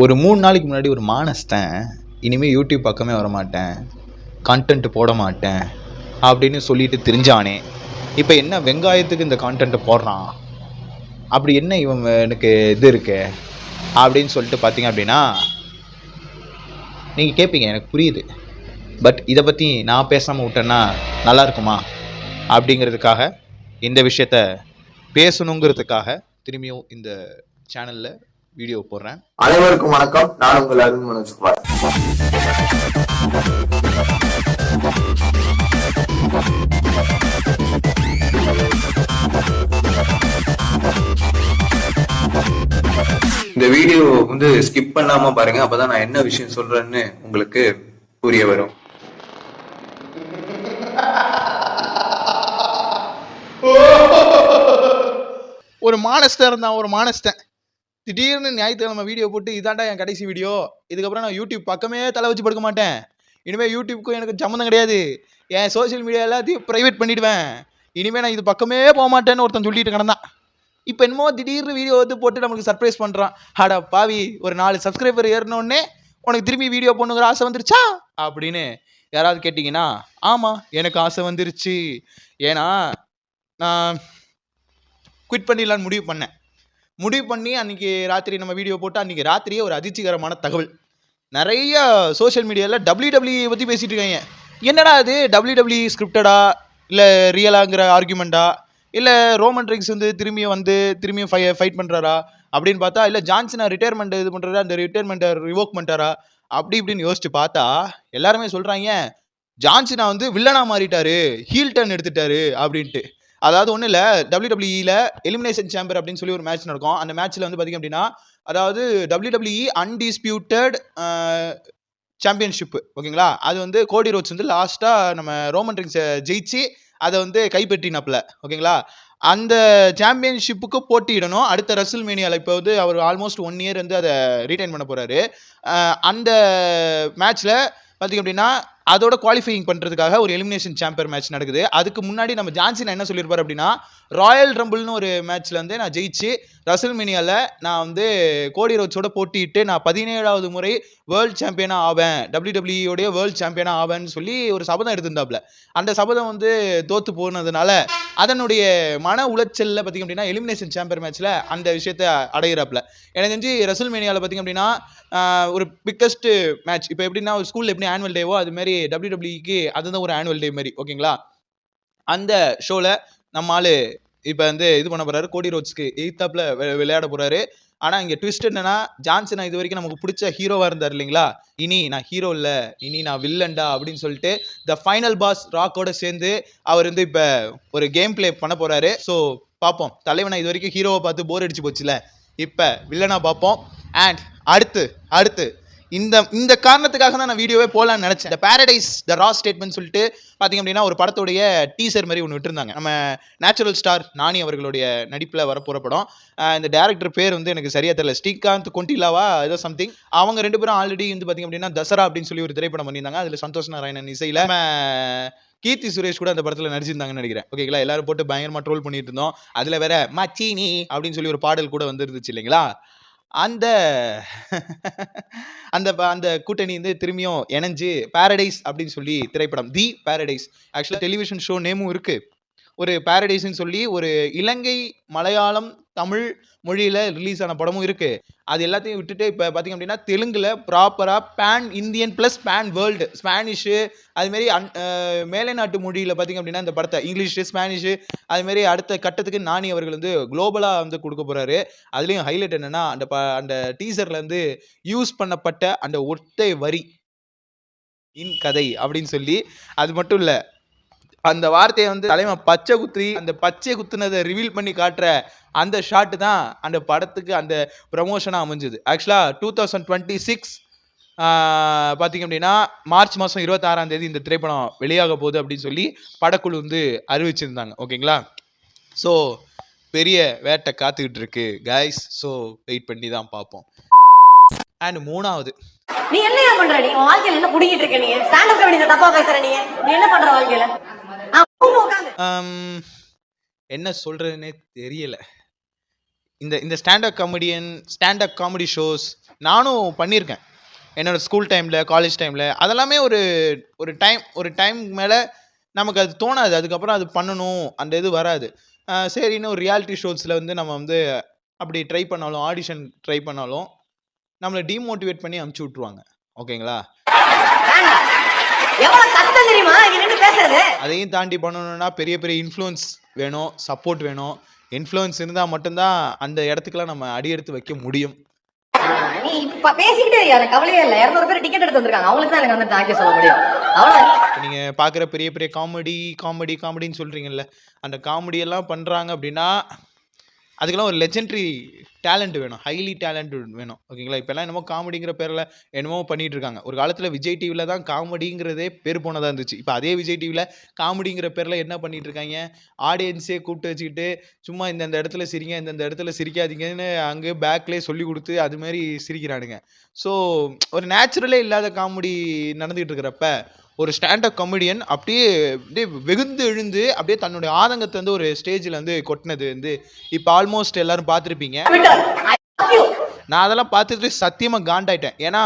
ஒரு 3 நாளைக்கு முன்னாடி ஒரு மானஸ்தன் இனிமேல் யூடியூப் பக்கமே வரமாட்டேன், கான்டென்ட் போட மாட்டேன் அப்படின்னு சொல்லிட்டு தெரிஞ்சானே. இப்போ என்ன வெங்காயத்துக்கு இந்த கான்டென்ட்டை போடுறான், அப்படி என்ன இவன் எனக்கு இது இருக்கு அப்படின்னு சொல்லிட்டு பார்த்தீங்க அப்படின்னா நீங்கள் கேட்பீங்க, எனக்கு புரியுது. பட் இதை பற்றி நான் பேசாமல் விட்டேன்னா நல்லா இருக்குமா அப்படிங்கிறதுக்காக இந்த விஷயத்த பேசணுங்கிறதுக்காக திரும்பியும் இந்த சேனலில் வீடியோ போடுறேன். அனைவருக்கும் வணக்கம். நான் உங்கள் அருண் மனோஜ்குமார். இந்த வீடியோ ஸ்கிப் பண்ணாம பாருங்க, அப்பதான் நான் என்ன விஷயம் சொல்றேன்னு உங்களுக்கு புரிய வரும். ஒரு மானஸ்டன் இருந்தான், ஒரு மானஸ்டன் திடீர்னு ஞாயிற்றுக்கிழமை வீடியோ போட்டு இதாண்டா என் கடைசி வீடியோ, இதுக்கப்புறம் நான் யூடியூப் பக்கமே தலை வச்சு படுக்க மாட்டேன், இனிமேல் யூடியூப்க்கும் எனக்கு சம்மந்தம் கிடையாது, என் சோசியல் மீடியா எல்லாத்தையும் ப்ரைவேட் பண்ணிவிடுவேன், இனிமேல் நான் இது பக்கமே போக மாட்டேன்னு ஒருத்தன் சொல்லிட்டு கிடந்தான். இப்போ என்னமோ திடீர்னு வீடியோ போட்டு நம்மளுக்கு சர்ப்ரைஸ் பண்ணுறான். அடா பாவி, ஒரு 4 சப்ஸ்கிரைபர் ஏறினோடனே உனக்கு திரும்பி வீடியோ போடணுங்கிற ஆசை வந்துருச்சா அப்படின்னு யாராவது கேட்டிங்கன்னா, ஆமாம் எனக்கு ஆசை வந்துருச்சு. ஏன்னா நான் குவிட் பண்ணிடலான்னு முடிவு பண்ணி அன்றைக்கி ராத்திரி நம்ம வீடியோ போட்டு அன்றைக்கி ராத்திரியே ஒரு அதிர்ச்சிகரமான தகவல். நிறைய சோஷியல் மீடியாவில் WWE பற்றி பேசிகிட்டு இருக்காங்க. என்னடா அது WWE ஸ்கிரிப்டடா இல்லை ரியலாங்கிற ஆர்குமெண்ட்டா, இல்லை ரோமன் ரிங்ஸ் திரும்பியும் ஃபைட் பண்ணுறாரா அப்படின்னு பார்த்தா, இல்லை ஜான்சனை ரிட்டையர்மெண்ட் இது பண்ணுறாரா, அந்த ரிட்டையர்மெண்ட்டை ரிவோக் பண்ணிட்டாரா அப்படி இப்படின்னு யோசிச்சு பார்த்தா எல்லாருமே சொல்கிறாங்க ஜான்சனா வில்லனா மாறிட்டாரு, ஹீல் டர்ன் எடுத்துட்டாரு அப்படின்ட்டு. அதாவது ஒன்றும் இல்லை, WWE எலிமினேஷன் சேம்பர் அப்படின்னு சொல்லி ஒரு மேட்ச் நடக்கும். அந்த மேட்ச்சில் பார்த்திங்க அப்படின்னா, அதாவது WWE அன்டிஸ்பியூட்டட் சாம்பியன்ஷிப்பு, ஓகேங்களா, அது கோடி ரோட்ஸ் லாஸ்ட்டாக நம்ம ரோமன் ரிங்ஸை ஜெயிச்சு அதை கைப்பற்றினப்பில், ஓகேங்களா, அந்த சாம்பியன்ஷிப்புக்கு போட்டியிடணும் அடுத்த ரெஸ்ல்மேனியாவில். இப்போ அவர் ஆல்மோஸ்ட் 1 இயர் அதை ரீடைன் பண்ண போகிறாரு. அந்த மேட்ச்சில் பார்த்திங்க அப்படின்னா அதோட குவாலிஃபையிங் பண்ணுறதுக்காக ஒரு எலிமினேஷன் சாம்பியன் மேட்ச் நடக்குது. அதுக்கு முன்னாடி நம்ம ஜான்சன் என்ன சொல்லியிருப்பார் அப்படின்னா, ராயல் ரம்பிள்னு ஒரு மேட்ச்சில் நான் ஜெயிச்சு ரெஸ்ல்மேனியாவில் நான் கோடி ரோட்ஸோட போட்டிட்டு நான் 17வது முறை வேர்ல்டு சாம்பியனாக ஆவேன், WWE வேர்ல்டு சாம்பியனாக ஆவேன்னு சொல்லி ஒரு சபதம் எடுத்திருந்தாப்புல. அந்த சபதம் தோற்று போனதுனால அதனுடைய மன உளைச்சலில் பார்த்திங்க அப்படின்னா எலிமினேஷன் சாம்பியன் மேட்ச்சில் அந்த விஷயத்தை அடைகிறாப்புல. எனக்கு தெரிஞ்சு ரெஸ்ல்மேனியாவில் பார்த்திங்க அப்படின்னா ஒரு பிக்கஸ்ட் மேட்ச். இப்போ எப்படின்னா ஒரு ஸ்கூலில் எப்படி ஆனுவல் டேவோ அதுமாரி WWEக்கு அதுதான் ஒரு ஆனுவல் டே மாதிரி, ஓகேங்களா. அந்த ஷோவில் நம்ம ஆள் இப்போ இது பண்ண போகிறாரு, கோடி ரோட்ஸ்க்கு எய்த்தாப்பில் விளையாட போகிறாரு. ஆனால் இங்கே ட்விஸ்ட் என்னன்னா, ஜான்சன் இது வரைக்கும் நமக்கு பிடிச்ச ஹீரோவாக இருந்தார் இல்லைங்களா, இனி நான் ஹீரோ இல்லை, இனி நான் வில்லன்டா அப்படின்னு சொல்லிட்டு த ஃபைனல் பாஸ் ராக்கோட சேர்ந்து அவர் இப்போ ஒரு கேம் பிளே பண்ண போகிறாரு. ஸோ பார்ப்போம், தலைவனை இது வரைக்கும் ஹீரோவை பார்த்து போர் அடிச்சு போச்சுல, இப்போ வில்லனாக பார்ப்போம். அண்ட் அடுத்து இந்த காரணத்துக்காக தான் நான் வீடியோவே போகலான்னு நினச்சேன். த பேரடைஸ் த ரா ஸ்டேட்மெண்ட் சொல்லிட்டு பார்த்திங்க அப்படின்னா ஒரு படத்துடைய டீசர் மாதிரி ஒன்று விட்டுருந்தாங்க. நம்ம நேச்சுரல் ஸ்டார் நானி அவர்களுடைய நடிப்பில் வரப்போகிற படம். இந்த டேரக்டர் பேர் எனக்கு சரியாக தெரியல, ஸ்ரீகாந்த் கொண்டிலாவா ஏதோ சம்திங். அவங்க 2 பேரும் ஆல்ரெடி பார்த்திங்க அப்படின்னா தசரா அப்படின்னு சொல்லி ஒரு திரைப்படம் பண்ணியிருந்தாங்க. அதில் சந்தோஷ் நாராயணன் இசையில் கீர்த்தி சுரேஷ் கூட அந்த படத்தில் நடிச்சிருந்தாங்கன்னு நினைக்கிறேன், ஓகேங்களா. எல்லாரும் போட்டு பயங்கரமாக ட்ரோல் பண்ணிட்டு இருந்தோம். அதில் வேற மச்சீனி அப்படின்னு சொல்லி ஒரு பாடல் கூட வந்துருந்துச்சு இல்லைங்களா. அந்த அந்த கூட்டணி திரும்பியும் இணைஞ்சு பேரடைஸ் அப்படின்னு சொல்லி திரைப்படம், தி பேரடைஸ், ஆக்சுவலாக டெலிவிஷன் ஷோ நேமும் இருக்குது. ஒரு பேரடைஸ்ன்னு சொல்லி ஒரு இலங்கை மலையாளம் தமிழ் மொழியில் ரிலீஸ் ஆன படமும் இருக்குது. அது எல்லாத்தையும் விட்டுட்டு இப்போ பார்த்திங்க அப்படின்னா தெலுங்கில் ப்ராப்பராக fan Indian plus fan world, Spanish அதுமாரி மேலை நாட்டு மொழியில் பார்த்திங்க அப்படின்னா இந்த படத்தை இங்கிலீஷு ஸ்பானிஷு அதுமாரி அடுத்த கட்டத்துக்கு நானி அவர்கள் குளோபலாக கொடுக்க போகிறாரு. அதுலேயும் ஹைலைட் என்னென்னா அந்த டீசரில் யூஸ் பண்ணப்பட்ட அந்த ஒற்றை வரி இன் கதை அப்படின்னு சொல்லி, அது மட்டும் இல்லை அந்த வார்த்தையை தலைமை பச்சை குத்தி அந்த பச்சை குத்துனதை ரிவீல் பண்ணி காட்டுற அந்த ஷாட்டு தான் அந்த படத்துக்கு அந்த ப்ரமோஷனாக அமைஞ்சுது. ஆக்சுவலாக 2026 பார்த்திங்க அப்படின்னா மார்ச் மாதம் 26ஆம் தேதி இந்த திரைப்படம் வெளியாக போகுது அப்படின்னு சொல்லி படக்குழு அறிவிச்சிருந்தாங்க, ஓகேங்களா. ஸோ பெரிய வேட்டை காத்துக்கிட்டு இருக்கு கைஸ். ஸோ வெயிட் பண்ணி தான் பார்ப்போம். அண்ட் 3வது, நீ என்ன பண்ற, நீ வாழ்க்கையில என்ன புடிங்கிட்டு இருக்க, நீ ஸ்டாண்ட் அப் கமெடி தப்பா பேசுற, நீ என்ன பண்ற வாழ்க்கையில, என்ன சொல்றதுன்னே தெரியல. இந்த இந்த ஸ்டாண்டப் காமெடி ஷோஸ் நானும் பண்ணியிருக்கேன் என்னோடய ஸ்கூல் டைமில், காலேஜ் டைமில். அதெல்லாமே ஒரு டைம் மேலே நமக்கு அது தோணாது. அதுக்கப்புறம் அது பண்ணணும் அந்த இது வராது. சரின்னு ஒரு ரியாலிட்டி ஷோஸில் வந்து நம்ம வந்து அப்படி ட்ரை பண்ணாலும், ஆடிஷன் ட்ரை பண்ணாலும் நம்மளை டீமோட்டிவேட் பண்ணி அமுச்சு விட்ருவாங்க. ஓகேங்களா? அதையும் தாண்டி பண்ணணும்னா பெரிய பெரிய இன்ஃப்ளூயன்ஸ் வேணும், சப்போர்ட் வேணும். இன்ஃப்ளூயன்ஸ் இருந்தால் மட்டும்தான் அந்த இடத்துக்குலாம் நம்ம அடியெடுத்து வைக்க முடியும். நீ இப்ப பேசிக்கிட்டே எனக்கு கவலையே இல்ல. 200 பேர் டிக்கெட் எடுத்து வந்திருக்காங்க. அவங்களுக்கு தான் எனக்கு வந்து தேங்க்யூ சொல்ல முடியும். அவ்வளவுதான். நீங்க பாக்குற பெரிய பெரிய காமெடின்னு சொல்றீங்கல்ல, அந்த காமெடி எல்லாம் பண்றாங்க அப்படின்னா அதுக்கெல்லாம் ஒரு லெஜெண்டரி டேலண்ட் வேணும், ஹைலி டேலண்ட் வேணும். ஓகேங்களா? இப்போல்லாம் என்னமோ காமெடிங்கிற பேரில் என்னமோ பண்ணிட்டு இருக்காங்க. ஒரு காலத்தில் விஜய் டிவியில் தான் காமெடிங்கிறதே பேர் போனதாக இருந்துச்சு. இப்போ அதே விஜய் டிவியில் காமெடிங்கிற பேரில் என்ன பண்ணிட்டு இருக்காங்க, ஆடியன்ஸே கூப்பிட்டு வச்சுக்கிட்டு சும்மா இந்த இடத்துல சிரிங்க, இந்த இடத்துல சிரிக்காதீங்கன்னு அங்கே பேக்லேயே சொல்லி கொடுத்து அது மாதிரி சிரிக்கிறானுங்க. ஸோ ஒரு நேச்சுரலே இல்லாத காமெடி நடந்துகிட்டு இருக்கிறப்ப ஒரு ஸ்டாண்டப் காமெடியன் அப்படியே வெகுந்து எழுந்து அப்படியே தன்னுடைய ஆதங்கத்தை வந்து ஒரு ஸ்டேஜில் வந்து கொட்டினது வந்து இப்போ ஆல்மோஸ்ட் எல்லாரும் பார்த்துருப்பீங்க. நான் அதெல்லாம் பார்த்துட்டு சத்தியமாக காண்டாயிட்டேன். ஏன்னா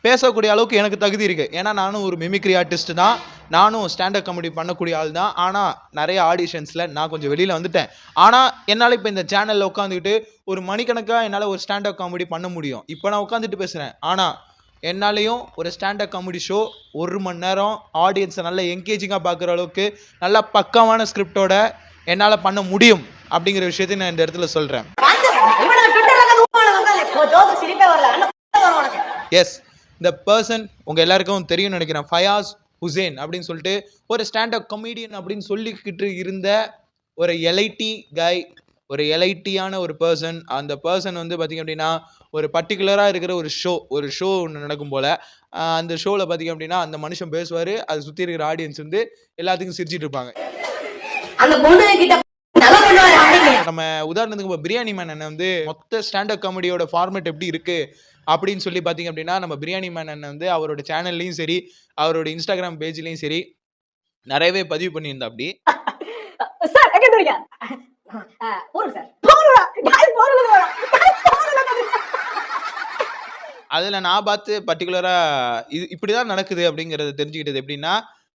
பேசக்கூடிய அளவுக்கு எனக்கு தகுதி இருக்கு. ஏன்னா நானும் ஒரு மிமிக்ரி ஆர்டிஸ்ட் தான், நானும் ஸ்டாண்டப் காமெடி பண்ணக்கூடிய ஆள் தான். ஆனால் நிறைய ஆடிஷன்ஸில் நான் கொஞ்சம் வெளியில் வந்துட்டேன். ஆனால் என்னால் இப்போ இந்த சேனலில் உட்காந்துக்கிட்டு ஒரு மணிக்கணக்காக என்னால் ஒரு ஸ்டாண்டப் காமெடி பண்ண முடியும். இப்போ நான் உட்காந்துட்டு பேசுகிறேன். ஆனால் என்னாலையும் ஒரு ஸ்டாண்டப் காமெடி ஷோ 1 மணி நேரம் ஆடியன்ஸை நல்லா என்கேஜிங்காக பார்க்குற அளவுக்கு நல்லா பக்கமான ஸ்கிரிப்டோட என்னால் பண்ண முடியும் அப்படிங்கிற விஷயத்தை நான் இந்த இடத்துல சொல்கிறேன். எஸ், இந்த பர்சன் உங்கள் எல்லாருக்கும் தெரியும்னு நினைக்கிறேன். ஃபயாஸ் ஹுசேன் அப்படின்னு சொல்லிட்டு ஒரு ஸ்டாண்டப் காமெடியன் அப்படின்னு சொல்லிக்கிட்டு இருந்த ஒரு எலைட்டி கை, ஒரு எலைட்டியான ஒரு பர்சன். அந்த பர்சன் வந்து பார்த்திங்க அப்படின்னா ஒரு பர்டிகுலராக இருக்கிற ஒரு ஷோ ஒன்று நடக்கும் போல் அந்த ஷோவில் பார்த்திங்க அப்படின்னா அந்த மனுஷன் பேசுவார், அதை சுற்றி இருக்கிற ஆடியன்ஸ் வந்து எல்லாத்துக்கும் சிரிச்சிட்டு இருப்பாங்க. நம்ம உதாரணத்துக்கு இப்போ பிரியாணி மேன் அண்ணன் வந்து மொத்த ஸ்டாண்டப் காமெடியோட ஃபார்மேட் எப்படி இருக்குது அப்படின்னு சொல்லி பார்த்தீங்க அப்படின்னா நம்ம பிரியாணி மேன் அண்ணன் வந்து அவரோட சேனல்லையும் சரி அவரோட இன்ஸ்டாகிராம் பேஜ்லையும் சரி நிறையவே பதிவு பண்ணியிருந்தா. அப்படி அதில் நான் பார்த்து பர்டிகுலராக இது இப்படி தான் நடக்குது அப்படிங்கிறத தெரிஞ்சுக்கிட்டது எப்படின்னா,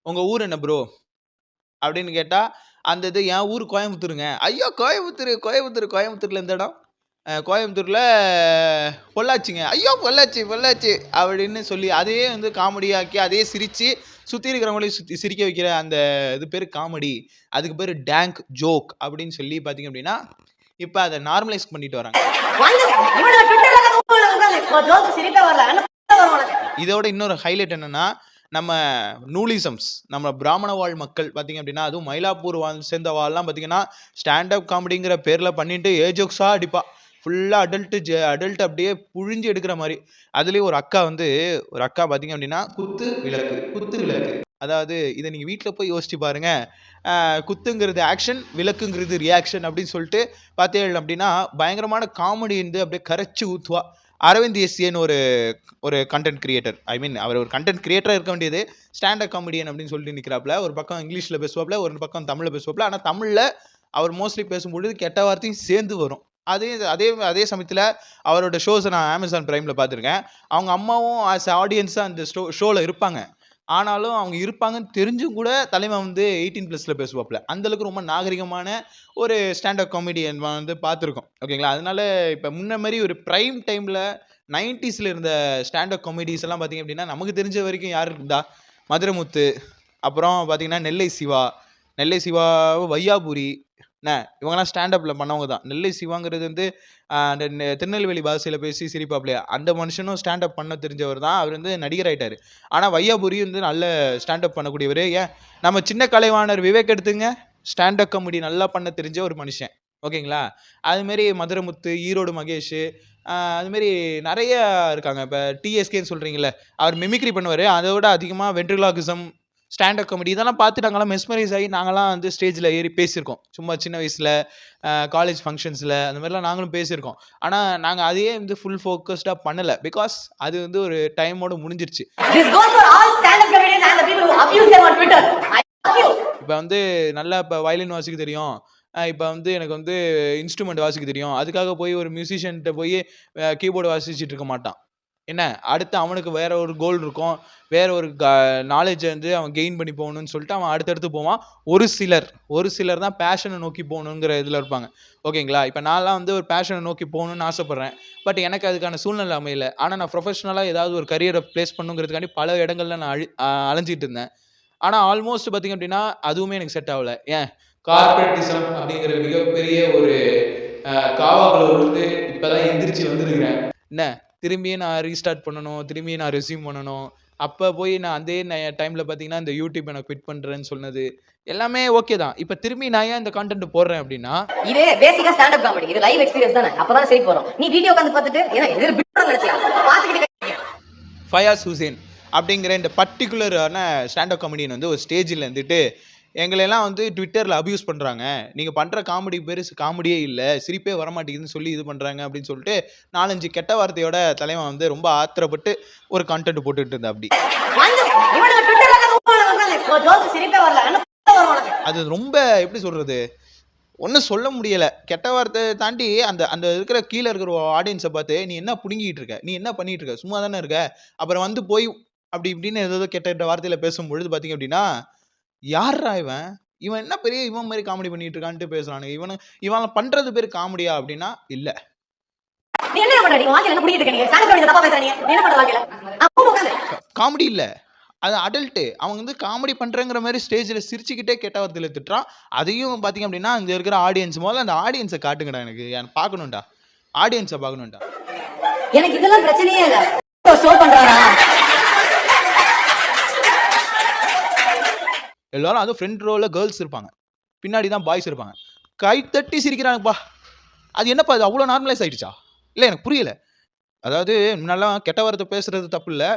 உங்கள் ஊர் என்ன ப்ரோ அப்படின்னு கேட்டால் அந்த இது என் ஊர் கோயம்புத்தூருங்க. ஐயோ கோயம்புத்தூரில் எந்த இடம்? கோயம்புத்தூரில் பொள்ளாச்சிங்க. ஐயோ பொள்ளாச்சி அப்படின்னு சொல்லி அதையே வந்து காமெடியாக்கி அதையே சிரித்து சுற்றி இருக்கிறவங்களையும் சிரிக்க வைக்கிற அந்த இது பேர் காமெடி. அதுக்கு பேர் டேங்க் ஜோக் அப்படின்னு சொல்லி பார்த்தீங்க அப்படின்னா இப்போ அதை நார்மலைஸ் பண்ணிட்டு வராங்க. இதோட இன்னொரு ஹைலைட் என்னன்னா, நம்ம நூலிசம்ஸ், நம்ம பிராமண வாழ் மக்கள் பார்த்தீங்க அப்படின்னா அதுவும் மயிலாப்பூர் சேர்ந்த வாழ்லாம் பார்த்தீங்கன்னா ஸ்டாண்டப் காமெடிங்கிற பேரில் பண்ணிட்டு ஏஜோக்ஸாக அடிப்பா. ஃபுல்லாக அடல்ட் அப்படியே புழிஞ்சு எடுக்கிற மாதிரி. அதுலேயும் ஒரு அக்கா பார்த்தீங்க அப்படின்னா குத்து விளக்கு. அதாவது இதை நீங்கள் வீட்டில் போய் யோசிச்சு பாருங்க. குத்துங்கிறது ஆக்ஷன், விளக்குங்கிறது ரியாக்ஷன் அப்படின்னு சொல்லிட்டு பார்த்தீங்க அப்படின்னா பயங்கரமான காமெடி இருந்து அப்படியே கரைச்சி ஊற்றுவா. அரவிந்த் எஸ்ஏன்னு ஒரு கண்டென்ட் கிரியேட்டர், அவர் ஒரு கண்டென்ட் கிரியேட்டராக இருக்க வேண்டியது ஸ்டாண்டப் காமெடியன் அப்படின்னு சொல்லிட்டு நிற்கிறாப்புல. ஒரு பக்கம் இங்கிலீஷில் பேசுவாப்புல, ஒரு பக்கம் தமிழில் பேசுவாப்புல. ஆனால் தமிழில் அவர் மோஸ்ட்லி பேசும்பொழுது கெட்ட வார்த்தையும் சேர்ந்து வரும். அதே சமயத்தில் அவரோட ஷோஸை நான் அமேசான் பிரைமில் பார்த்துருக்கேன். அவங்க அம்மாவும் ஆஸ் ஆடியன்ஸாக அந்த ஷோவில் இருப்பாங்க. ஆனாலும் அவங்க இருப்பாங்கன்னு தெரிஞ்சும் கூட தலைமை வந்து 18+ பேசுவாப்புல. அந்தளவுக்கு ரொம்ப நாகரிகமான ஒரு ஸ்டாண்டப் காமெடியன் வந்து பார்த்துருக்கோம். ஓகேங்களா? அதனால இப்போ முன்ன மாதிரி ஒரு ப்ரைம் டைமில் 90s இருந்த ஸ்டாண்டப் காமெடிஸ் எல்லாம் பார்த்திங்க அப்படின்னா நமக்கு தெரிஞ்ச வரைக்கும் யார் இருந்தா, மதுரமுத்து, அப்புறம் பார்த்திங்கன்னா நெல்லை சிவா, வையாபுரி, இவங்கெல்லாம் ஸ்டாண்டப்பில் பண்ணவங்க தான். நெல்லை சிவாங்கிறது வந்து அந்த திருநெல்வேலி பாஷையில் பேசி சிரிப்பாப்லையா, அந்த மனுஷனும் ஸ்டாண்டப் பண்ண தெரிஞ்சவர் தான். அவர் வந்து நடிகர் ஆகிட்டார். ஆனால் வையாபுரி வந்து நல்ல ஸ்டாண்டப் பண்ணக்கூடியவர். ஏன் நம்ம சின்ன கலைவாணர் விவேக் எடுத்துங்க, ஸ்டாண்டப் காமெடி நல்லா பண்ண தெரிஞ்ச ஒரு மனுஷன். ஓகேங்களா? அதுமாரி மதுரமுத்து, ஈரோடு மகேஷ், அதுமாரி நிறைய இருக்காங்க. இப்போ டிஎஸ்கேன்னு சொல்கிறீங்களே, அவர் மிமிக்ரி பண்ணுவார். அதை விட அதிகமாக வென்ட்ரிலாகிசம், ஸ்டாண்டப் காமெடி இதெல்லாம் பார்த்து நாங்கள்லாம் மெஸ்மரைஸ் ஆகி நாங்கள்லாம் வந்து ஸ்டேஜில் ஏறி பேசியிருக்கோம். சும்மா சின்ன வயசில் காலேஜ் ஃபங்க்ஷன்ஸில் அந்த மாதிரிலாம் நாங்களும் பேசியிருக்கோம். ஆனால் நாங்கள் அதையே வந்து ஃபுல் ஃபோக்கஸ்டாக பண்ணலை. பிகாஸ் அது வந்து ஒரு டைமோடு முடிஞ்சிருச்சு. இப்போ வந்து நல்லா இப்போ வயலின் வாசிக்க தெரியும், இப்போ வந்து எனக்கு வந்து இன்ஸ்ட்ருமெண்ட் வாசிக்க தெரியும், அதுக்காக போய் ஒரு மியூசிஷியன்கிட்ட போய் கீபோர்டு வாசிச்சுட்டு இருக்க மாட்டான். என்ன அடுத்து அவனுக்கு வேற ஒரு கோல் இருக்கும், வேற ஒரு நாலேஜை வந்து அவன் கெயின் பண்ணி போகணும்னு சொல்லிட்டு அவன் அடுத்தடுத்து போவான். ஒரு சிலர் தான் பேஷனை நோக்கி போகணுங்கிற இதில் இருப்பாங்க. ஓகேங்களா? இப்போ நான்லாம் வந்து ஒரு பேஷனை நோக்கி போகணும்னு ஆசைப்பட்றேன். பட் எனக்கு அதுக்கான சூழ்நிலை அமையல. ஆனால் நான் ப்ரொஃபஷனலாக ஏதாவது ஒரு கரியரை ப்ளேஸ் பண்ணுங்கிறதுக்காண்டி பல இடங்கள்ல நான் அலைஞ்சிட்டு இருந்தேன். ஆனால் ஆல்மோஸ்ட் பார்த்தீங்க அப்படின்னா அதுவுமே எனக்கு செட் ஆகல. ஏன் கார்பரேட்டிசம் அப்படிங்கிற மிகப்பெரிய ஒரு காவாக்குள்ள விழுந்து இப்பதான் எந்திரிச்சு வந்திருக்கிறேன். என்ன திரும்பியும் நான் ரீஸ்டார்ட் பண்ணணும், திரும்பியும் நான் ரெஸ்யூம் பண்ணணும். அப்போ போய் நான் அதே டைமில் பார்த்தீங்கன்னா இந்த யூடியூப் நான் குவிட் பண்ணுறேன்னு சொன்னது எல்லாமே ஓகே தான். இப்போ திரும்பி நான் ஏன் இந்த கான்டென்ட் போடுறேன் அப்படின்னா, இது பேசிக்கா ஸ்டாண்ட் அப் காமெடி, இது லைவ் எக்ஸ்பீரியன்ஸ் தானே, அப்பதான் சரி போறோம். நீ வீடியோ உட்கார்ந்து பார்த்துட்டு ஏன்னா இது பிட் நினைச்சியா பாத்துக்கிட்டு ஃபயாஸ் ஹுசேன் அப்படிங்கிற இந்த பர்டிகுலரான ஸ்டாண்டப் காமெடியன் வந்து ஒரு ஸ்டேஜில் இருந்துட்டு எங்களெல்லாம் வந்து ட்விட்டரில் அபியூஸ் பண்ணுறாங்க, நீங்கள் பண்ணுற காமெடி பேர் காமெடியே இல்லை, சிரிப்பே வரமாட்டேங்குதுன்னு சொல்லி இது பண்ணுறாங்க அப்படின்னு சொல்லிட்டு 4-5 கெட்ட வார்த்தையோட தலைவன் வந்து ரொம்ப ஆத்திரப்பட்டு ஒரு கண்டென்ட் போட்டுட்டு இருந்தா. அப்படி அது ரொம்ப எப்படி சொல்றது, ஒன்றும் சொல்ல முடியலை. கெட்ட வார்த்தை தாண்டி அந்த அந்த இருக்கிற கீழே இருக்கிற ஆடியன்ஸை பார்த்து நீ என்ன புடுங்கிட்டு இருக்க, நீ என்ன பண்ணிட்டு இருக்க, சும்மா தானே இருக்க, அப்புறம் வந்து போய் அப்படி இப்படின்னு ஏதோ கெட்ட வார்த்தையில பேசும்பொழுது பார்த்தீங்க அப்படின்னா, யாரா இவன், இவன் என்ன பெரிய இவன் மாதிரி காமெடி பண்ணிட்டு இருக்கான்ட்டு பேசுறானுங்க. இவன் பண்றது பேர் காமெடியா அப்படின்னா இல்ல. காமெடி இல்ல, அது அடல்ட். அவன் வந்து காமெடி பண்றங்கிற மாதிரி ஸ்டேஜ்ல சிரிச்சுக்கிட்டே கெட்ட வார்த்தையில திட்டுறான். அதையும் பாத்தீங்க அப்படின்னா அங்க இருக்கிற ஆடியன்ஸ் முதல்ல அந்த ஆடியன்ஸை காட்டுங்கடா, எனக்கு பார்க்கணும்டா, ஆடியன்ஸை பார்க்கணும்டா. எனக்கு இதெல்லாம் பிரச்சனையே இல்ல. ஷோ பண்றானா எல்லாரும் அதுவும் ஃப்ரண்ட் ரோல கேர்ள்ஸ் இருப்பாங்க, பின்னாடி தான் பாய்ஸ் இருப்பாங்க. கை தட்டி சிரிக்கிறாங்கப்பா. அது என்னப்பா அது அவ்வளோ நார்மலைஸ் ஆயிடுச்சா? இல்லை எனக்கு புரியல. அதாவது முன்னாடிலாம் கெட்ட வார்த்தை பேசுறது தப்பு இல்லை,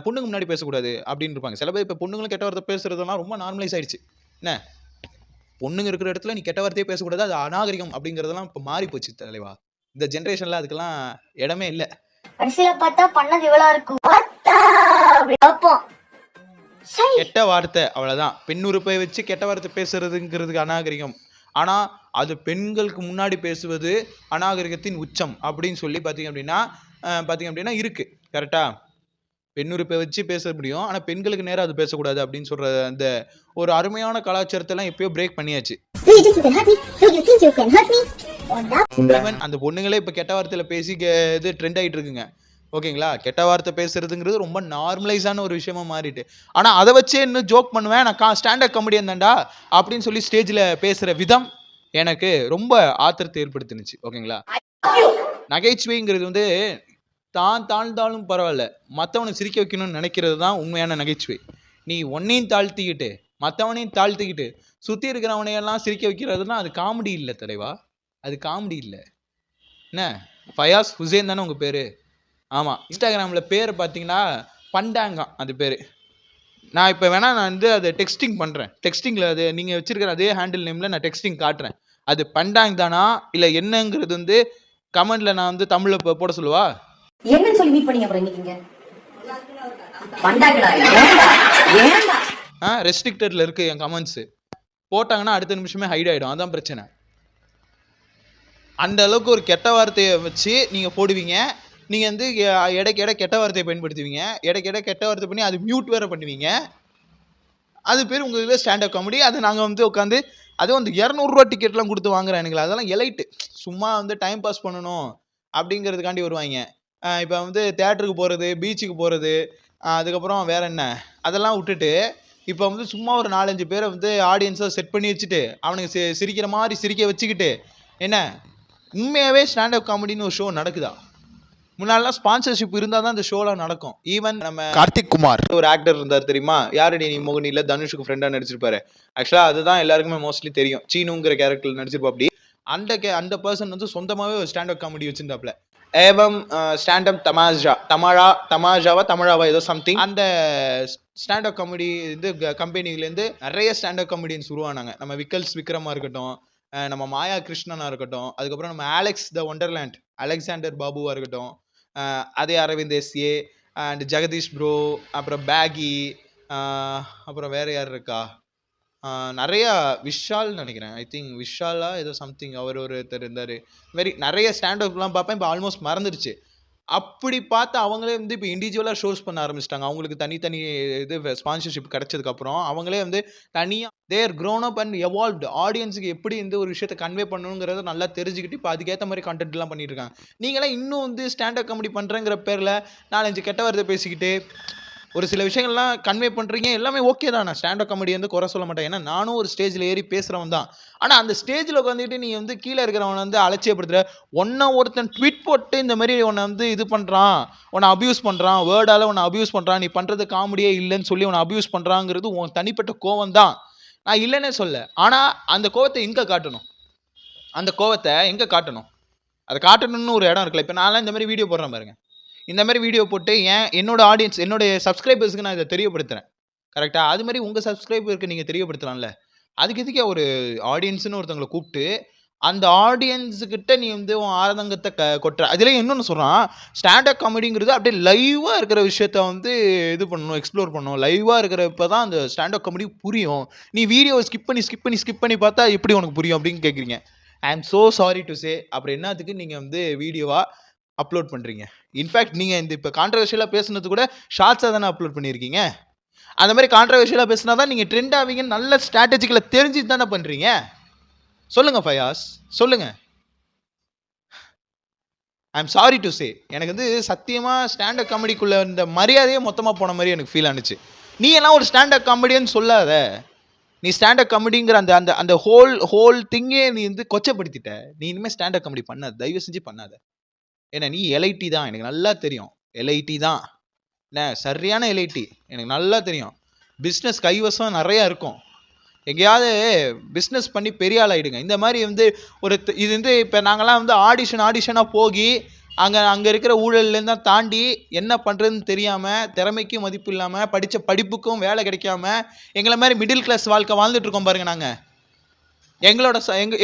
பொண்ணுங்க முன்னாடி பேசக்கூடாது அப்படின்னு இருப்பாங்க. சில பேர் இப்போ பொண்ணுங்களும் கெட்ட வார்த்தை பேசுறதுலாம் ரொம்ப நார்மலைஸ் ஆயிடுச்சு. என்ன பொண்ணுங்க இருக்கிற இடத்துல நீ கெட்ட வார்த்தையே பேசக்கூடாது, அது அநாகரிகம் அப்படிங்கிறதெல்லாம் இப்போ மாறி போச்சு தலைவா. இந்த ஜென்ரேஷன்ல அதுக்கெல்லாம் இடமே இல்லை. கடைசியில பார்த்தா பண்ணது இவ்வளோ இருக்கும். கெட்ட வார்த்தை அவ்வளவுதான். பெண் உறுப்பை வச்சு கெட்ட வார்த்தை பேசுறதுங்கிறதுக்கு அநாகரிகம். ஆனா அது பெண்களுக்கு முன்னாடி பேசுவது அநாகரிகத்தின் உச்சம் அப்படின்னு சொல்லி பாத்தீங்க அப்படின்னா இருக்கு. கரெக்டா? பெண் உறுப்பை வச்சு பேச முடியும், ஆனா பெண்களுக்கு நேரம் அது பேசக்கூடாது அப்படின்னு சொல்ற அந்த ஒரு அருமையான கலாச்சாரத்தை எல்லாம் எப்பயோ பிரேக் பண்ணியாச்சு. அந்த பொண்ணுங்களே இப்ப கெட்ட வார்த்தையில பேசி இது ட்ரெண்ட் ஆயிட்டு இருக்குங்க. ஓகேங்களா? கெட்ட வார்த்தை பேசுறதுங்கிறது ரொம்ப நார்மலைஸான ஒரு விஷயமா மாறிட்டு, ஆனா அதை வச்சே இன்னும் ஜோக் பண்ணுவேன், நான் ஸ்டாண்டப் காமெடியன் தான்டா அப்படின்னு சொல்லி ஸ்டேஜ்ல பேசுற விதம் எனக்கு ரொம்ப ஆத்திரத்தை ஏற்படுத்தினுச்சு. ஓகேங்களா? நகைச்சுவைங்கிறது வந்து தான் தாழ்ந்தாலும் பரவாயில்ல, மற்றவனை சிரிக்க வைக்கணும்னு நினைக்கிறது தான் உண்மையான நகைச்சுவை. நீ ஒன்னையும் தாழ்த்திக்கிட்டு மற்றவனையும் தாழ்த்திக்கிட்டு சுற்றி இருக்கிறவனையெல்லாம் சிரிக்க வைக்கிறதுனா அது காமெடி இல்லை தலைவா, அது காமெடி இல்லை. என்ன ஃபயாஸ் ஹுசேன் தானே உங்கள் பேர்? ஆமாம். இன்ஸ்டாகிராமில் பேர் பார்த்தீங்கன்னா பண்டாங்காம் அது பேர். நான் இப்போ வேணால் நான் வந்து அதை டெக்ஸ்டிங் பண்ணுறேன். டெக்ஸ்டிங்கில் அது நீங்கள் வச்சுருக்கிற அதே ஹேண்டில் நேமில் நான் டெக்ஸ்டிங் காட்டுறேன். அது பண்டாங் தானா இல்லை என்னங்கிறது வந்து கமெண்டில் நான் வந்து தமிழில் போட சொல்லுவா. என்னன்னு சொல்லி மீட் பண்ணீங்க அப்புறம் இன்னைக்கு? ரெஸ்ட்ரிக்டட்ல இருக்குது என் கமெண்ட்ஸு. போட்டாங்கன்னா அடுத்த நிமிஷமே ஹைட் ஆகிடும், அதான் பிரச்சனை. அந்த அளவுக்கு ஒரு கெட்ட வார்த்தையை வச்சு நீங்கள் போடுவீங்க. நீங்கள் வந்து இடைக்கு கெட்ட வார்த்தையை பயன்படுத்துவீங்க, இடைக்கு கெட்ட வார்த்தை பண்ணி அது மியூட் வேறு பண்ணுவீங்க. அது பேர் உங்கள் இதில் ஸ்டாண்டப் காமெடி. அது நாங்கள் வந்து உட்காந்து அதுவும் வந்து 200 ரூபா டிக்கெட்லாம் கொடுத்து வாங்குறானுங்களா, அதெல்லாம் எலைட்டு. சும்மா வந்து டைம் பாஸ் பண்ணணும் அப்படிங்கிறதுக்காண்டி வருவாங்க. இப்போ வந்து தேட்டருக்கு போகிறது, பீச்சுக்கு போகிறது, அதுக்கப்புறம் வேறு என்ன அதெல்லாம் விட்டுட்டு இப்போ வந்து சும்மா ஒரு 4-5 பேரை வந்து ஆடியன்ஸை செட் பண்ணி வச்சுட்டு அவனுக்கு சிரிக்கிற மாதிரி சிரிக்க வச்சுக்கிட்டு, என்ன உண்மையாகவே ஸ்டாண்டப் காமெடின்னு ஒரு ஷோ நடக்குதா? முன்னாடிலாம் ஸ்பான்சர்ஷிப் இருந்தால் தான் இந்த ஷோலாம் நடக்கும். ஈவன் நம்ம கார்த்திக் குமார் ஒரு ஆக்டர் இருந்தார் தெரியுமா, யாருடைய நீ மோகினியில் தனுஷுக்கு ஃப்ரெண்டாக நடிச்சிருப்பாரு. ஆக்சுவலாக அதுதான் எல்லாருக்குமே மோஸ்ட்லி தெரியும், சீனுங்கிற கேரக்டர் நடிச்சிருப்பா. அப்படி அந்த பர்சன் வந்து சொந்தமாகவே ஒரு ஸ்டாண்டப் காமெடி வச்சிருந்தாப்புல. ஏவம் ஸ்டாண்டப் தமிழாவா ஏதோ சம்திங். அந்த ஸ்டாண்டப் காமெடி இது கம்பெனிலேருந்து நிறைய ஸ்டாண்டப் காமெடியன்ஸ் உருவானாங்க. நம்ம விக்ரமா இருக்கட்டும், நம்ம மாயா கிருஷ்ணனா இருக்கட்டும், அதுக்கப்புறம் நம்ம ஆலெக்ஸ் த ஒண்டர்லேண்ட் அலெக்சாண்டர் பாபுவா இருக்கட்டும், அதே Aravind SA and Jagadeesh bro, அப்புறம் பேகி, அப்புறம் வேற யார் இருக்கா, நிறையா விஷால் நினைக்கிறேன். ஐ திங்க் விஷாலா ஏதோ சம்திங் அவர் ஒருத்தர் இருந்தார். வெரி நிறைய ஸ்டாண்டப்லாம் பார்ப்பேன். இப்போ ஆல்மோஸ்ட் மறந்துடுச்சு. அப்படி பார்த்து அவங்களே வந்து இப்போ இண்டிவிஜுவலாக ஷோஸ் பண்ண ஆரம்பிச்சிட்டாங்க. அவங்களுக்கு தனித்தனி இது ஸ்பான்சர்ஷிப் கிடைச்சதுக்கப்புறம் அவங்களே வந்து தனியாக தேர் க்ரோன் அப் அண்ட் எவால்வ்டு. ஆடியன்ஸுக்கு எப்படி இந்த ஒரு விஷயத்தை கன்வே பண்ணணுங்கிறத நல்லா தெரிஞ்சுக்கிட்டு இப்போ அதுக்கேற்ற மாதிரி கண்டென்ட்லாம் பண்ணிட்டு இருக்காங்க. நீங்களாம் இன்னும் வந்து ஸ்டாண்டப் காமெடி பண்ணுறேங்கிற பேரில் 4-5 கெட்ட வார்த்தை பேசிக்கிட்டு ஒரு சில விஷயங்கள்லாம் கன்வே பண்ணுறீங்க. எல்லாமே ஓகே தான். நான் ஸ்டாண்டப் காமெடி வந்து குறை சொல்ல மாட்டேன். ஏன்னா நானும் ஒரு ஸ்டேஜில் ஏறி பேசுகிறவன் தான். ஆனால் அந்த ஸ்டேஜில் உட்காந்துட்டு நீ வந்து கீழே இருக்கிறவனை வந்து அலட்சியப்படுத்துகிற, ஒருத்தன் ட்வீட் போட்டு இந்த மாதிரி உன்னை வந்து இது பண்ணுறான், உன்னை அப்யூஸ் பண்ணுறான், வேர்டால் உன்னை அப்யூஸ் பண்ணுறான், நீ பண்ணுறது காமெடியே இல்லைன்னு சொல்லி உன்னை அப்யூஸ் பண்ணுறாங்கிறது உன் தனிப்பட்ட கோவம் தான். நான் இல்லைன்னே சொல்ல. ஆனால் அந்த கோவத்தை எங்கே காட்டணும்? அந்த கோவத்தை எங்கே காட்டணும்? அதை காட்டணும்னு ஒரு இடம் இருக்குல்ல. இப்போ நான்லாம் இந்த மாதிரி வீடியோ போடுறேன் பாருங்க. இந்த மாதிரி வீடியோ போட்டு என்னோட ஆடியன்ஸ், என்னுடைய சப்ஸ்கிரைபர்ஸ்க்கு நான் இதை தெரியப்படுத்துகிறேன். கரெக்டாக? அது மாதிரி உங்கள் சப்ஸ்கிரைபருக்கு நீங்கள் தெரியப்படுத்தலாம்ல. அதுக்கு எதுக்கே ஒரு ஆடியன்ஸ்னு ஒருத்தவங்களை கூப்பிட்டு அந்த ஆடியன்ஸுக்கிட்ட நீ வந்து உன் ஆதங்கத்தை கொட்டுற. அதில் இன்னொன்று சொல்கிறான், ஸ்டாண்டப் காமெடிங்கிறது அப்படியே லைவாக இருக்கிற விஷயத்த வந்து இது பண்ணணும், எக்ஸ்ப்ளோர் பண்ணணும். லைவாக இருக்கிறப்ப தான் அந்த ஸ்டாண்டப் காமெடி புரியும். நீ வீடியோவை ஸ்கிப் பண்ணி பார்த்தா எப்படி உனக்கு புரியும் அப்படின்னு கேட்குறீங்க. ஐ am so sorry to say. அப்புறம் என்னத்துக்கு நீங்கள் வந்து வீடியோவாக அப்லோட் பண்ணுறீங்க? இன்ஃபேக்ட் நீங்கள் இந்த இப்போ கான்ட்ரவர்ஷியலாக பேசுனது கூட ஷார்ட்ஸாக தானே அப்லோட் பண்ணியிருக்கீங்க. அந்த மாதிரி கான்ட்ரவர்ஷியலாக பேசினா தான் நீங்கள் ட்ரெண்ட் ஆவீங்கன்னு நல்ல ஸ்ட்ராட்டஜிக்கலை தெரிஞ்சுட்டு தானே பண்ணுறீங்க. சொல்லுங்கள் ஃபயாஸ், சொல்லுங்கள். I am sorry to say. எனக்கு வந்து சத்தியமாக ஸ்டாண்டப் காமெடிக்குள்ளே இந்த மரியாதையே மொத்தமாக போன மாதிரி எனக்கு ஃபீல் ஆனிச்சு. நீ எல்லாம் ஒரு ஸ்டாண்டப் காமெடின்னு சொல்லாத. நீ ஸ்டாண்டப் காமெடிங்கிற அந்த அந்த அந்த ஹோல் திங்கே நீ வந்து கொச்சப்படுத்திட்ட. நீ இனிமேல் ஸ்டாண்டப் காமெடி பண்ணாத, தயவு செஞ்சு பண்ணாத. ஏன்னா நீ எல்ஐடி தான், எனக்கு நல்லா தெரியும். எல்ஐடி தான் என்ன, சரியான எல்ஐடி, எனக்கு நல்லா தெரியும். பிஸ்னஸ் கைவசம் நிறையா இருக்கும். எங்கேயாவது பிஸ்னஸ் பண்ணி பெரிய ஆள் ஆகிடுங்க. இந்த மாதிரி வந்து இது வந்து இப்போ நாங்கள்லாம் வந்து ஆடிஷனாக போகி அங்கே இருக்கிற ஊழல்லேருந்து தாண்டி என்ன பண்ணுறதுன்னு தெரியாமல், திறமைக்கும் மதிப்பு இல்லாமல், படித்த படிப்புக்கும் வேலை கிடைக்காம எங்களை மாதிரி மிடில் கிளாஸ் வாழ்க்கை வாழ்ந்துட்டுருக்கோம் பாருங்கள். நாங்கள்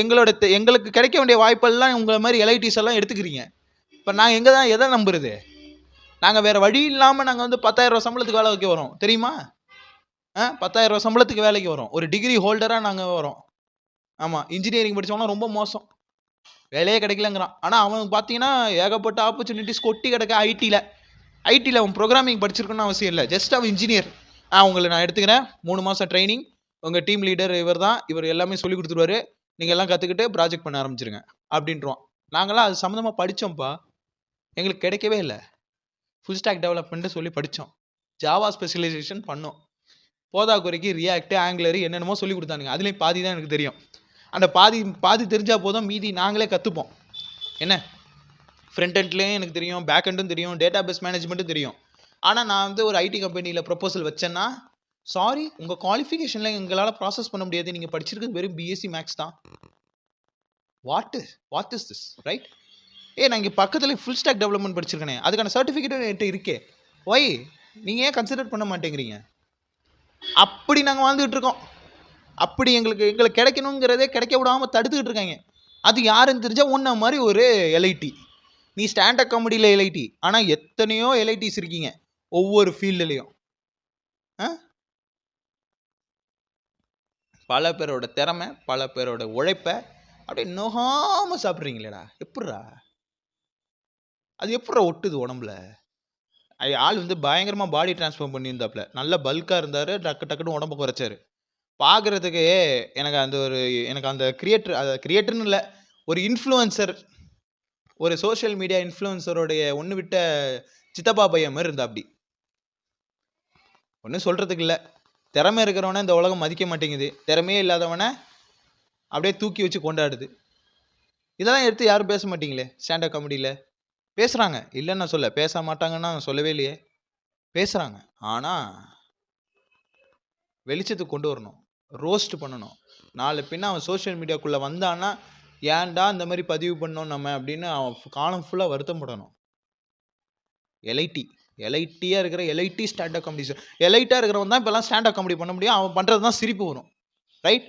எங்களுக்கு கிடைக்க வேண்டிய வாய்ப்பெல்லாம் உங்களை மாதிரி எல்ஐடிஸ் எல்லாம் எடுத்துக்கிறீங்க. இப்போ நாங்கள் எதை நம்புறது? நாங்கள் வேறு வழி இல்லாமல் நாங்கள் வந்து 10,000 ரூபா சம்பளத்துக்கு வேலை வைக்க வரோம் தெரியுமா? 10,000 ரூபா சம்பளத்துக்கு வேலைக்கு வரோம். ஒரு டிகிரி ஹோல்டராக நாங்கள் வரோம். ஆமாம், இன்ஜினியரிங் படித்தவனா ரொம்ப மோசம், வேலையே கிடைக்கலங்கிறான். ஆனால் அவனுக்கு பார்த்தீங்கன்னா ஏகப்பட்ட ஆப்பர்ச்சுனிட்டிஸ் கொட்டி கிடக்க. ஐடியில் அவன் ப்ரோக்ராமிங் படிச்சிருக்கணும்னு அவசியம் இல்லை. ஜஸ்ட் அவன் இன்ஜினியர். உங்களை நான் எடுத்துக்கிறேன், 3 மாதம் ட்ரைனிங், உங்கள் டீம் லீடர் இவர் எல்லாமே சொல்லி கொடுத்துருவாரு, நீங்கள் எல்லாம் கற்றுக்கிட்டு ப்ராஜெக்ட் பண்ண ஆரம்பிச்சிருங்க அப்படின்ட்டுருவான். நாங்களாம் அது சம்மந்தமாக படித்தோம்ப்பா, எங்களுக்கு கிடைக்கவே இல்லை. ஃபுல் ஸ்டாக் டெவலப்மெண்ட்டு சொல்லி படித்தோம், ஜாவா ஸ்பெஷலைசேஷன் பண்ணோம், போதாக்குறைக்கு ரியாக்ட், ஆங்குலர் என்னென்னமோ சொல்லி கொடுத்தானுங்க. அதுலேயும் பாதி தான் எனக்கு தெரியும். அந்த பாதி தெரிஞ்சால் போதும், மீதி நாங்களே கற்றுப்போம். என்ன, ஃப்ரண்ட் எண்ட்லேயும் எனக்கு தெரியும், பேக் எண்டும் தெரியும், டேட்டா பேஸ் மேனேஜ்மெண்ட்டும் தெரியும். ஆனால் நான் வந்து ஒரு ஐடி கம்பெனியில் ப்ரொப்போசல் வச்சேன்னா, சாரி உங்கள் குவாலிஃபிகேஷனில் எங்களால் ப்ராசஸ் பண்ண முடியாது, நீங்கள் படிச்சிருக்கிறது வெறும் பிஎஸ்சி மேக்ஸ் தான். What is this, right? நான் இங்கே பக்கத்தில் ஃபுல் ஸ்டாக் டெவலப்மெண்ட் படிச்சிருக்கேனே, அதுக்கான சர்டிஃபிகேட்டும் என்கிட்ட இருக்கே, ஒய் நீங்கள் ஏன் கன்சிடர் பண்ண மாட்டேங்கிறீங்க? அப்படி நாங்கள் வாழ்ந்துகிட்டு இருக்கோம். அப்படி எங்களுக்கு கிடைக்கணுங்கிறதே கிடைக்க விடாமல் தடுத்துக்கிட்டு இருக்காங்க. அது யாருன்னு தெரிஞ்சால் ஒன்றை மாதிரி ஒரு எல்ஐடி. நீ ஸ்டாண்டப் காமெடியில் எல்ஐடி, ஆனால் எத்தனையோ எல்ஐடிஸ் இருக்கீங்க ஒவ்வொரு ஃபீல்டுலேயும். பல பேரோட திறமை, பல பேரோட உழைப்பை அப்படியே நோகாமல் சாப்பிட்றீங்களேடா. அது எப்பட்றா ஒட்டுது உடம்புல? ஆள் வந்து பயங்கரமாக பாடி டிரான்ஸ்ஃபார்ம் பண்ணியிருந்தாப்புல, நல்ல பல்காக இருந்தார், டக்குன்னு உடம்பு குறைச்சாரு. பார்க்குறதுக்கு எனக்கு அந்த கிரியேட்டர்னு இல்லை, ஒரு இன்ஃப்ளூயன்சர், ஒரு சோஷியல் மீடியா இன்ஃப்ளூயன்சருடைய ஒன்று விட்ட சித்தப்பா பையன் மாதிரி இருந்தா. அப்படி ஒன்றும் சொல்கிறதுக்கு இல்லை. திறமை இருக்கிறவனை இந்த உலகம் மதிக்க மாட்டேங்குது, திறமையே இல்லாதவனை அப்படியே தூக்கி வச்சு கொண்டாடுது. இதெல்லாம் எடுத்து யாரும் பேச மாட்டீங்களே ஸ்டாண்டப் காமெடியில். பேசுகிறாங்க, இல்லைன்னு நான் சொல்ல, பேச மாட்டாங்கன்னா நான் சொல்லவே இல்லையே, பேசுகிறாங்க. ஆனால் வெளிச்சத்துக்கு கொண்டு வரணும், ரோஸ்ட் பண்ணணும். நாலு பின்ன அவன் சோஷியல் மீடியாக்குள்ளே வந்தான்னா ஏன்டா இந்த மாதிரி பதிவு பண்ணோம் நம்ம அப்படின்னு அவன் காலம் ஃபுல்லாக வருத்தப்படணும். எலைட்டியாக இருக்கிற எலைட்டி ஸ்டாண்டப் காமெடி, எலைட்டாக இருக்கிறவன் தான் இப்போல்லாம் ஸ்டாண்டப் காமெடி பண்ண முடியும். அவன் பண்ணுறது தான் சிரிப்பு வரும், ரைட்?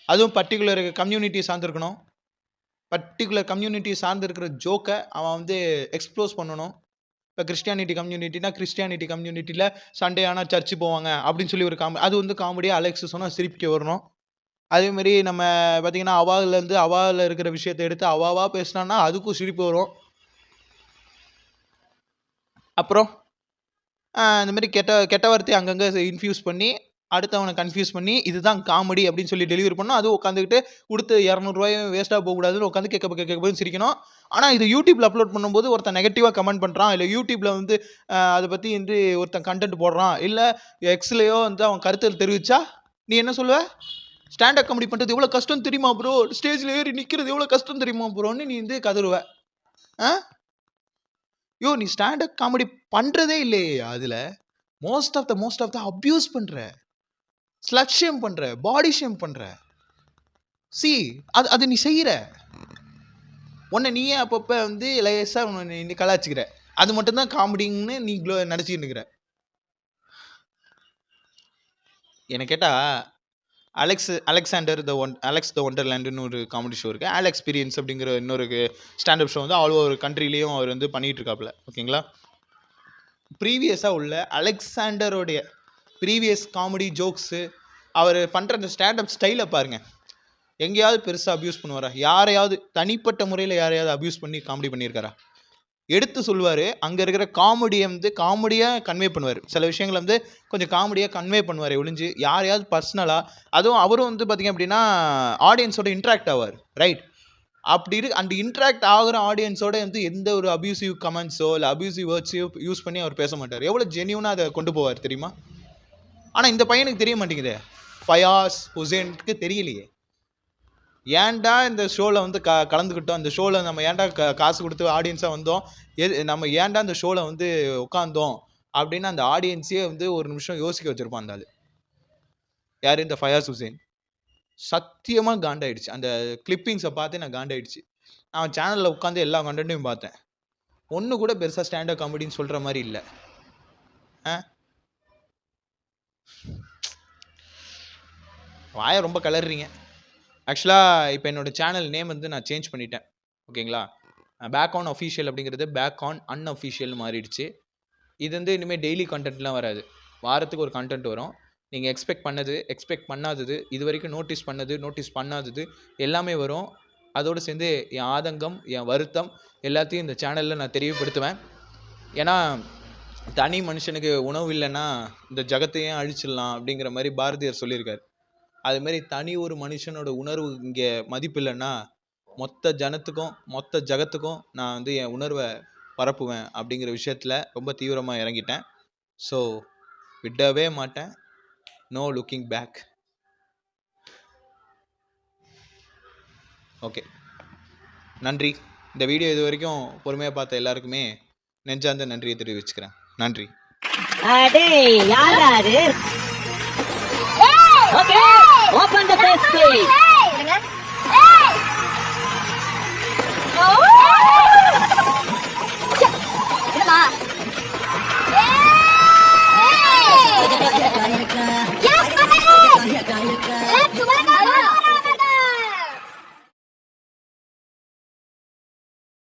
அதுவும் பர்டிகுலர் கம்யூனிட்டி சார்ந்திருக்கணும். பர்டிகுலர் கம்யூனிட்டி சார்ந்து இருக்கிற ஜோக்கை அவன் வந்து எக்ஸ்ப்ளோஸ் பண்ணணும். இப்போ கிறிஸ்டியானிட்டி கம்யூனிட்டியில் சண்டே ஆனால் சர்ச்சு போவாங்க அப்படின்னு சொல்லி ஒரு அது வந்து காமெடியாக அலெக்ஸ் சொன்னால் சிரிக்க வரணும். அதேமாரி நம்ம பார்த்தீங்கன்னா அவாவில் இருக்கிற விஷயத்தை எடுத்து அவாவா பேசினான்னா அதுக்கும் சிரிப்பு வரும். அப்புறம் இந்த மாதிரி கெட்ட வார்த்தையை அங்கங்கே இன்ஃபியூஸ் பண்ணி அடுத்தவனை கன்ஃபியூஸ் பண்ணி இதுதான் காமெடி அப்படின்னு சொல்லி டெலிவரி பண்ணோம். அதுவும் உட்காந்துக்கிட்டு கொடுத்து 200 ரூபாயும் வேஸ்ட்டாக போகக்கூடாதுன்னு உட்காந்து கேட்க சிரிக்கணும். ஆனால் இது யூடியூப்பில் அப்லோட் பண்ணும்போது ஒருத்தன் நெகட்டிவாக கமெண்ட் பண்ணுறான், இல்லை யூடியூப்பில் வந்து அதை பற்றி வந்து ஒருத்தன் கண்டென்ட் போடுறான், இல்லை எக்ஸ்லேயோ வந்து அவன் கருத்து தெரிவிச்சா நீ என்ன சொல்லுவ? ஸ்டாண்டப் காமெடி பண்ணுறது எவ்வளோ கஷ்டம் தெரியுமா ப்ரோ, ஸ்டேஜில் ஏறி நிற்கிறது எவ்வளோ கஷ்டம் தெரியுமா ப்ரோன்னு நீ வந்து கதறுவ. நீ ஸ்டாண்டப் காமெடி பண்ணுறதே இல்லையே, அதில் மோஸ்ட் ஆஃப் த அப்யூஸ் பண்ணுற, ஸ்லட் ஷேம் பண்ணுற, பாடி ஷேம் பண்ணுற. அது நீ செய்கிற, உன்னை நீயே அப்பப்போ வந்து லேசாக நீ கலாச்சிக்கிற. அது மட்டும்தான் காமெடின்னு நீ நினச்சிக்கிட்டு இருக்கிற. என்னை கேட்டால் அலெக்ஸ் த ஒண்டர்லேண்டுன்னு ஒரு காமெடி ஷோ இருக்குது. எக்ஸ்பீரியன்ஸ் அப்படிங்கிற இன்னொரு ஸ்டாண்டப் ஷோ வந்து ஆல் ஓவர் கண்ட்ரிலையும் அவர் வந்து பண்ணிகிட்டு இருக்காப்புல. ஓகேங்களா? ப்ரீவியஸாக உள்ள அலெக்சாண்டரோடைய ப்ரீவியஸ் காமெடி ஜோக்ஸு, அவர் பண்ணுற அந்த ஸ்டாண்டப் ஸ்டைலை பாருங்கள். எங்கேயாவது பெருசாக அப்யூஸ் பண்ணுவாரா? யாரையாவது தனிப்பட்ட முறையில் யாரையாவது அப்யூஸ் பண்ணி காமெடி பண்ணியிருக்காரா? எடுத்து சொல்லுவார். அங்கே இருக்கிற காமெடியை வந்து காமெடியாக கன்வே பண்ணுவார். சில விஷயங்களை வந்து கொஞ்சம் காமெடியாக கன்வே பண்ணுவார் ஒழிஞ்சு யாரையாவது பர்சனலாக, அதுவும் அவரும் வந்து பார்த்திங்க அப்படின்னா ஆடியன்ஸோட இன்ட்ராக்ட் ஆவார். ரைட்? அப்படி அந்த இன்ட்ராக்ட் ஆகிற ஆடியன்ஸோட வந்து எந்த ஒரு அப்யூசிவ் கமெண்ட்ஸோ இல்லை அப்யூசிவ் வேர்ட்ஸையோ யூஸ் பண்ணி அவர் பேச மாட்டார். எவ்வளோ ஜென்யூனாக அதை கொண்டு போவார் தெரியுமா? ஆனால் இந்த பையனுக்கு தெரிய மாட்டேங்குது. ஃபயாஸ் ஹுசேனுக்கு தெரியலையே. ஏன்டா இந்த ஷோவில் வந்து கலந்துக்கிட்டோம், இந்த ஷோவில் நம்ம ஏன்டா காசு கொடுத்து ஆடியன்ஸாக வந்தோம், நம்ம ஏன்டா இந்த ஷோவில் வந்து உட்காந்தோம் அப்படின்னு அந்த ஆடியன்ஸையே வந்து ஒரு நிமிஷம் யோசிக்க வச்சுருப்பான் அந்த ஆள். யார்? இந்த ஃபயாஸ் ஹுசேன். சத்தியமாக காண்டாயிடுச்சு. அந்த கிளிப்பிங்ஸை பார்த்து நான் காண்டாயிடுச்சு. நான் சேனலில் உட்காந்து எல்லா கண்டென்ட்டையும் பார்த்தேன். ஒன்று கூட பெருசாக ஸ்டாண்டப் காமெடின்னு சொல்கிற மாதிரி இல்லை. வாயை ரொம்ப கலர்றீங்க. ஆக்சுவலாக இப்போ என்னோடய சேனல் நேம் வந்து நான் சேஞ்ச் பண்ணிட்டேன். ஓகேங்களா? பேக் ஆன் அஃபீஷியல் அப்படிங்கிறது பேக் ஆன் அன்அஃபீஷியல் மாறிடுச்சு. இது வந்து இனிமேல் டெய்லி கண்டென்ட்லாம் வராது. வாரத்துக்கு ஒரு கண்டென்ட் வரும். நீங்கள் எக்ஸ்பெக்ட் பண்ணாதது, இது வரைக்கும் நோட்டீஸ் பண்ணாதது எல்லாமே வரும். அதோடு சேர்ந்து என் ஆதங்கம், என் வருத்தம் எல்லாத்தையும் இந்த சேனலில் நான் தெரியப்படுத்துவேன். ஏன்னா தனி மனுஷனுக்கு உணவு இல்லைன்னா இந்த ஜகத்தையும் அழிச்சிடலாம் அப்படிங்கிற மாதிரி பாரதியார் சொல்லியிருக்காரு. அதுமாரி தனி ஒரு மனுஷனோட உணர்வு இங்கே மதிப்பு இல்லைன்னா மொத்த ஜகத்துக்கும் நான் வந்து என் உணர்வை பரப்புவேன் அப்படிங்கிற விஷயத்தில் ரொம்ப தீவிரமாக இறங்கிட்டேன். ஸோ விடவே மாட்டேன். No looking back. ஓகே, நன்றி. இந்த வீடியோ இது வரைக்கும் பொறுமையாக பார்த்த எல்லாருக்குமே நெஞ்சார்ந்த நன்றியை தெரிவிச்சுக்கிறேன். நன்றி. Okay, open the face, please.